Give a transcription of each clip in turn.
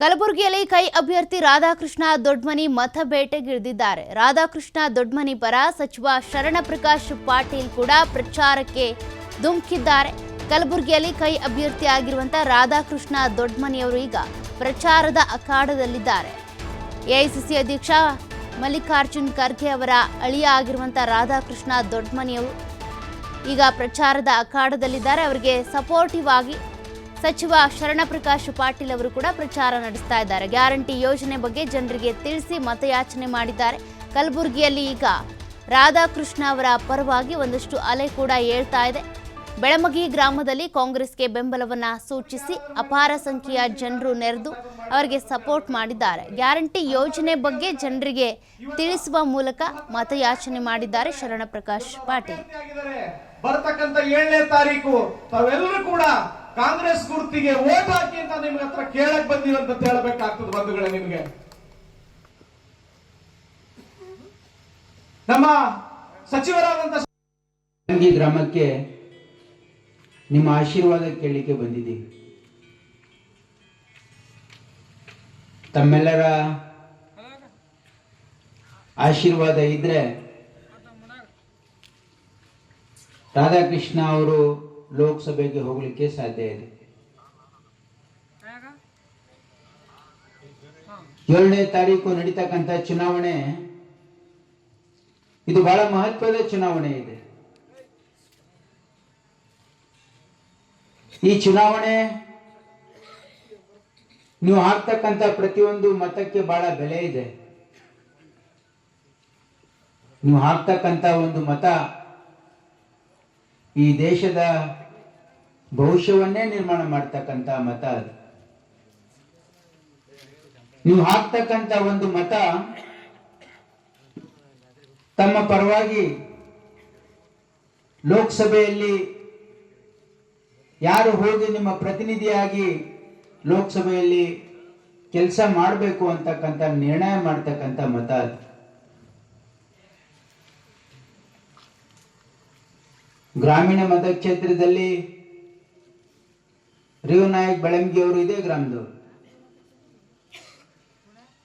ಕಲಬುರಗಿಯಲ್ಲಿ ಕೈ ಅಭ್ಯರ್ಥಿ ರಾಧಾಕೃಷ್ಣ ದೊಡ್ಮನಿ ಮತ ಬೇಟೆಗಿಳಿದಿದ್ದಾರೆ. ರಾಧಾಕೃಷ್ಣ ದೊಡ್ಮನಿ ಪರ ಸಚಿವ ಶರಣಪ್ರಕಾಶ್ ಪಾಟೀಲ್ ಕೂಡ ಪ್ರಚಾರಕ್ಕೆ ಧುಮುಕಿದ್ದಾರೆ. ಕಲಬುರಗಿಯಲ್ಲಿ ಕೈ ಅಭ್ಯರ್ಥಿ ಆಗಿರುವಂತಹ ರಾಧಾಕೃಷ್ಣ ದೊಡ್ಮನಿಯವರು ಈಗ ಪ್ರಚಾರದ ಅಖಾಡದಲ್ಲಿದ್ದಾರೆ. ಎಐಸಿಸಿ ಅಧ್ಯಕ್ಷ ಮಲ್ಲಿಕಾರ್ಜುನ್ ಖರ್ಗೆ ಅವರ ಅಳಿಯ ಆಗಿರುವಂತಹ ರಾಧಾಕೃಷ್ಣ ದೊಡ್ಮನಿಯವರು ಈಗ ಪ್ರಚಾರದ ಅಖಾಡದಲ್ಲಿದ್ದಾರೆ. ಅವರಿಗೆ ಸಪೋರ್ಟಿವ್ ಆಗಿ ಸಚಿವ ಶರಣಪ್ರಕಾಶ್ ಪಾಟೀಲ್ ಅವರು ಕೂಡ ಪ್ರಚಾರ ನಡೆಸ್ತಾ ಇದ್ದಾರೆ. ಗ್ಯಾರಂಟಿ ಯೋಜನೆ ಬಗ್ಗೆ ಜನರಿಗೆ ತಿಳಿಸಿ ಮತಯಾಚನೆ ಮಾಡಿದ್ದಾರೆ. ಕಲಬುರಗಿಯಲ್ಲಿ ಈಗ ರಾಧಾಕೃಷ್ಣ ಅವರ ಪರವಾಗಿ ಒಂದಷ್ಟು ಅಲೆ ಕೂಡ ಏಳ್ತಾ ಇದೆ. ಬೆಳಮಗಿ ಗ್ರಾಮದಲ್ಲಿ ಕಾಂಗ್ರೆಸ್ಗೆ ಬೆಂಬಲವನ್ನ ಸೂಚಿಸಿ ಅಪಾರ ಸಂಖ್ಯೆಯ ಜನರು ನೆರೆದು ಅವರಿಗೆ ಸಪೋರ್ಟ್ ಮಾಡಿದ್ದಾರೆ. ಗ್ಯಾರಂಟಿ ಯೋಜನೆ ಬಗ್ಗೆ ಜನರಿಗೆ ತಿಳಿಸುವ ಮೂಲಕ ಮತಯಾಚನೆ ಮಾಡಿದ್ದಾರೆ ಶರಣಪ್ರಕಾಶ್ ಪಾಟೀಲ್. ಬರ್ತಕ್ಕಂತ 7ನೇ ತಾರೀಕು ತಾವೆಲ್ಲರೂ ಕೂಡ ಕಾಂಗ್ರೆಸ್ ಗುರುತಿಗೆ ವೋಟ್ ಹಾಕಿ ಅಂತ ನಿಮ್ಗೆ ಹತ್ರ ಕೇಳಕ್ ಬಂದಿವಂತ ಹೇಳಬೇಕಾಗ್ತದೆ ಬಂಧುಗಳೇ. ನಿಮ್ಗೆ ನಮ್ಮ ಸಚಿವರಾದಂತ ಗ್ರಾಮಕ್ಕೆ ನಿಮ್ಮ ಆಶೀರ್ವಾದ ಕೇಳಲಿಕ್ಕೆ ಬಂದಿದ್ದೀವಿ. ತಮ್ಮೆಲ್ಲರ ಆಶೀರ್ವಾದ ಇದ್ರೆ ರಾಧಾಕೃಷ್ಣ ಅವರು ಲೋಕಸಭೆಗೆ ಹೋಗಲಿಕ್ಕೆ ಸಾಧ್ಯ ಇದೆ. 7ನೇ ತಾರೀಕು ನಡೀತಕ್ಕಂಥ ಚುನಾವಣೆ ಇದು ಬಹಳ ಮಹತ್ವದ ಚುನಾವಣೆ ಇದೆ. ಈ ಚುನಾವಣೆ ನೀವು ಹಾಕ್ತಕ್ಕಂಥ ಪ್ರತಿಯೊಂದು ಮತಕ್ಕೆ ಬಹಳ ಬೆಲೆ ಇದೆ. ನೀವು ಹಾಕ್ತಕ್ಕಂಥ ಒಂದು ಮತ ಈ ದೇಶದ ಭವಿಷ್ಯವನ್ನೇ ನಿರ್ಮಾಣ ಮಾಡ್ತಕ್ಕಂಥ ಮತ ಅದು. ನೀವು ಹಾಕ್ತಕ್ಕಂಥ ಒಂದು ಮತ ತಮ್ಮ ಪರವಾಗಿ ಲೋಕಸಭೆಯಲ್ಲಿ ಯಾರು ಹೋಗಿ ನಿಮ್ಮ ಪ್ರತಿನಿಧಿಯಾಗಿ ಲೋಕಸಭೆಯಲ್ಲಿ ಕೆಲಸ ಮಾಡಬೇಕು ಅಂತಕ್ಕಂಥ ನಿರ್ಣಯ ಮಾಡ್ತಕ್ಕಂಥ ಮತ ಅದು. ಗ್ರಾಮೀಣ ಮತಕ್ಷೇತ್ರದಲ್ಲಿ ರೇವನಾಯಕ್ ಬೆಳಂಗಿ ಅವರು ಇದೇ ಗ್ರಾಮದವರು.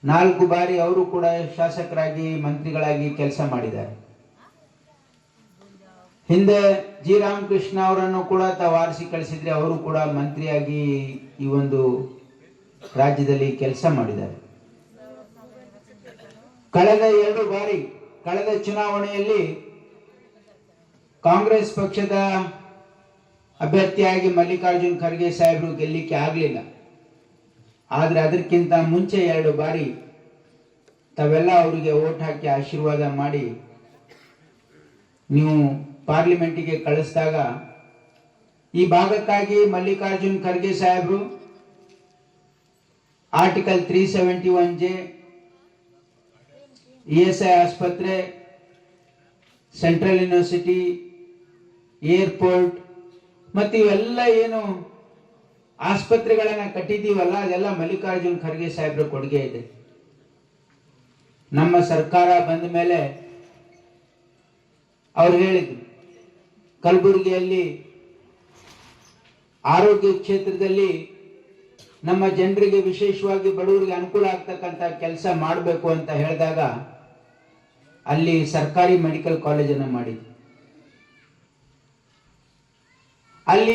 4 ಬಾರಿ ಅವರು ಕೂಡ ಶಾಸಕರಾಗಿ ಮಂತ್ರಿಗಳಾಗಿ ಕೆಲಸ ಮಾಡಿದ್ದಾರೆ. ಹಿಂದೆ ಜಿ ರಾಮಕೃಷ್ಣ ಅವರನ್ನು ಕೂಡ ತಾವು ಆರಿಸಿ ಕಳಿಸಿದ್ರೆ ಅವರು ಕೂಡ ಮಂತ್ರಿಯಾಗಿ ಈ ಒಂದು ರಾಜ್ಯದಲ್ಲಿ ಕೆಲಸ ಮಾಡಿದ್ದಾರೆ. ಕಳೆದ ಚುನಾವಣೆಯಲ್ಲಿ ಕಾಂಗ್ರೆಸ್ ಪಕ್ಷದ ಅಭ್ಯರ್ಥಿಯಾಗಿ ಮಲ್ಲಿಕಾರ್ಜುನ್ ಖರ್ಗೆ ಸಾಹೇಬರು ಗೆಲ್ಲಿಕ್ಕೆ ಆಗಲಿಲ್ಲ. ಆದ್ರೆ ಅದಕ್ಕಿಂತ ಮುಂಚೆ 2 ಬಾರಿ ತಾವೆಲ್ಲ ಅವರಿಗೆ ವೋಟ್ ಹಾಕಿ ಆಶೀರ್ವಾದ ಮಾಡಿ ನೀವು ಪಾರ್ಲಿಮೆಂಟಿಗೆ ಕಳಿಸಿದಾಗ ಈ ಭಾಗಕ್ಕಾಗಿ ಮಲ್ಲಿಕಾರ್ಜುನ್ ಖರ್ಗೆ ಸಾಹೇಬರು ಆರ್ಟಿಕಲ್ 371J, ESI ಆಸ್ಪತ್ರೆ, ಸೆಂಟ್ರಲ್ ಯೂನಿವರ್ಸಿಟಿ, ಏರ್ಪೋರ್ಟ್ ಮತ್ತು ಇವೆಲ್ಲ ಏನು ಆಸ್ಪತ್ರೆಗಳನ್ನ ಕಟ್ಟಿದೀವಲ್ಲ ಅದೆಲ್ಲ ಮಲ್ಲಿಕಾರ್ಜುನ್ ಖರ್ಗೆ ಸಾಹೇಬ್ರ ಕೊಡುಗೆ ಇದೆ. ನಮ್ಮ ಸರ್ಕಾರ ಬಂದ ಮೇಲೆ ಅವ್ರು ಹೇಳಿದ್ರು ಕಲಬುರಗಿಯಲ್ಲಿ ಆರೋಗ್ಯ ಕ್ಷೇತ್ರದಲ್ಲಿ ನಮ್ಮ ಜನರಿಗೆ ವಿಶೇಷವಾಗಿ ಬಡವರಿಗೆ ಅನುಕೂಲ ಆಗ್ತಕ್ಕಂಥ ಕೆಲಸ ಮಾಡಬೇಕು ಅಂತ ಹೇಳಿದಾಗ ಅಲ್ಲಿ ಸರ್ಕಾರಿ ಮೆಡಿಕಲ್ ಕಾಲೇಜನ್ನು ಮಾಡಿದ್ರು. ಅಲ್ಲಿ